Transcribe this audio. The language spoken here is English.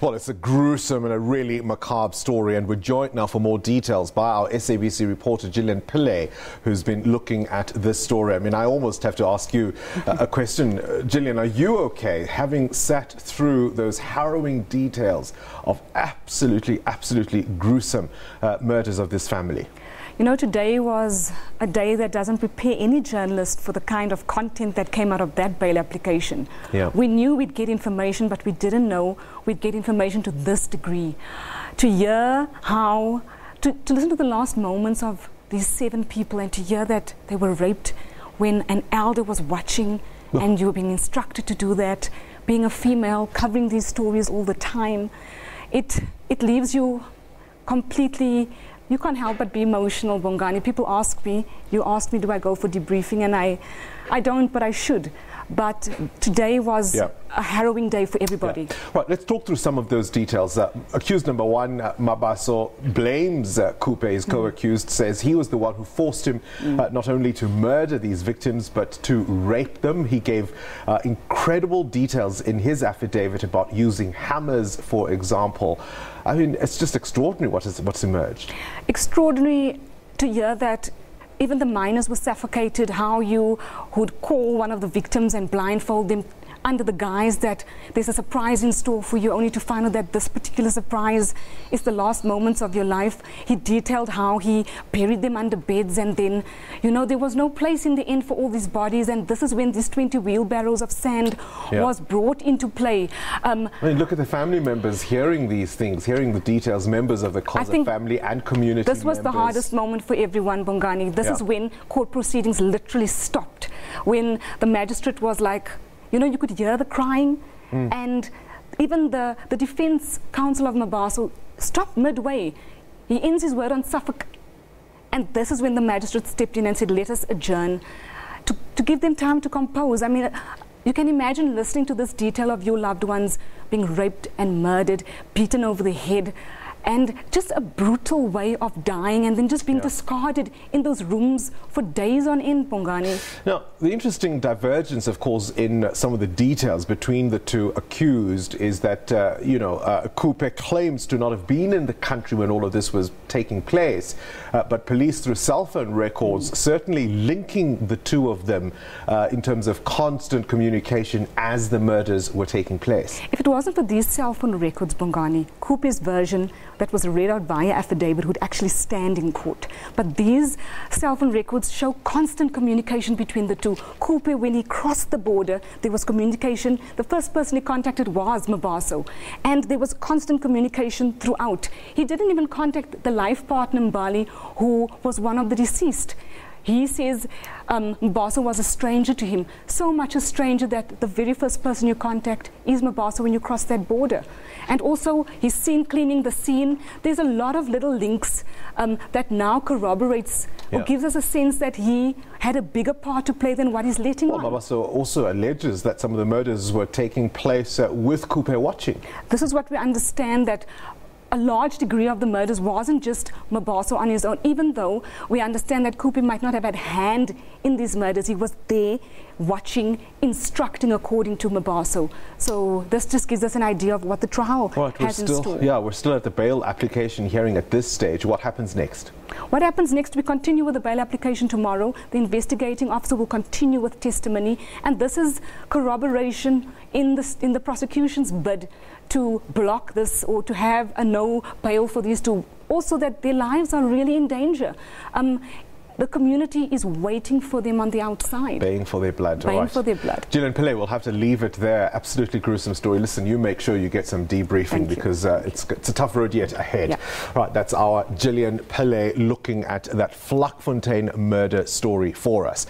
Well, it's a gruesome and a really macabre story, and we're joined now for more details by our SABC reporter Gillian Pillay, who's been looking at this story. I mean, I almost have to ask you a question. Gillian, are you okay, having sat through those harrowing details of absolutely gruesome murders of this family? You know, today was a day that doesn't prepare any journalist for the kind of content that came out of that bail application. Yeah. We knew we'd get information, but we didn't know we'd get information to this degree. To hear how, to listen to the last moments of these 7 people and to hear that they were raped when an elder was watching and you were being instructed to do that, being a female, covering these stories all the time, it leaves you completely. You can't help but be emotional, Bongani. People ask me, do I go for debriefing? And I don't, but I should. But today was a harrowing day for everybody. Yeah. Right, let's talk through some of those details. Accused number 1, Mabaso, blames Khupe, his co-accused, says he was the one who forced him not only to murder these victims, but to rape them. He gave incredible details in his affidavit about using hammers, for example. I mean, it's just extraordinary what's emerged. Extraordinary to hear that even the miners were suffocated, how you would call one of the victims and blindfold them under the guise that there's a surprise in store for you, only to find out that this particular surprise is the last moments of your life. He detailed how he buried them under beds, and then, you know, there was no place in the end for all these bodies, and this is when these 20 wheelbarrows of sand was brought into play. I mean, look at the family members hearing these things, hearing the details, members of the Khoza family and community This was the hardest moment for everyone, Bongani. This is when court proceedings literally stopped, when the magistrate was like, you know, you could hear the crying, and even the defense counsel of Mabaso stopped midway. He ends his word on Suffolk, and this is when the magistrate stepped in and said, let us adjourn, to give them time to compose. I mean, you can imagine listening to this detail of your loved ones being raped and murdered, beaten over the head, and just a brutal way of dying and then just being discarded in those rooms for days on end, Bongani. Now, the interesting divergence, of course, in some of the details between the two accused is that, Khupe claims to not have been in the country when all of this was taking place, but police, through cell phone records, certainly linking the two of them in terms of constant communication as the murders were taking place. If it wasn't for these cell phone records, Bongani, Khupe's version that was read out via affidavit would actually stand in court. But these cell phone records show constant communication between the two. Khupe, when he crossed the border, there was communication. The first person he contacted was Mabaso, and there was constant communication throughout. He didn't even contact the life partner, Mbali, who was one of the deceased. He says Mabaso was a stranger to him, so much a stranger that the very first person you contact is Mabaso when you cross that border. And also, he's seen cleaning the scene. There's a lot of little links that now corroborates or gives us a sense that he had a bigger part to play than what he's letting on. Mabaso also alleges that some of the murders were taking place with Khupe watching. This is what we understand, that a large degree of the murders wasn't just Mabaso on his own, even though we understand that Khupe might not have had hand in these murders. He was there watching, instructing according to Mabaso. So this just gives us an idea of what the trial has in store. Yeah, we're still at the bail application hearing at this stage. What happens next? What happens next? We continue with the bail application tomorrow. The investigating officer will continue with testimony, and this is corroboration in the prosecution's bid to block this or to have a no bail for these two. Also that their lives are really in danger. The community is waiting for them on the outside. Baying for their blood. Baying for their blood. Gillian Pillay, we'll have to leave it there. Absolutely gruesome story. Listen, you make sure you get some debriefing because it's a tough road yet ahead. Right, that's our Gillian Pillay looking at that Vlakfontein murder story for us.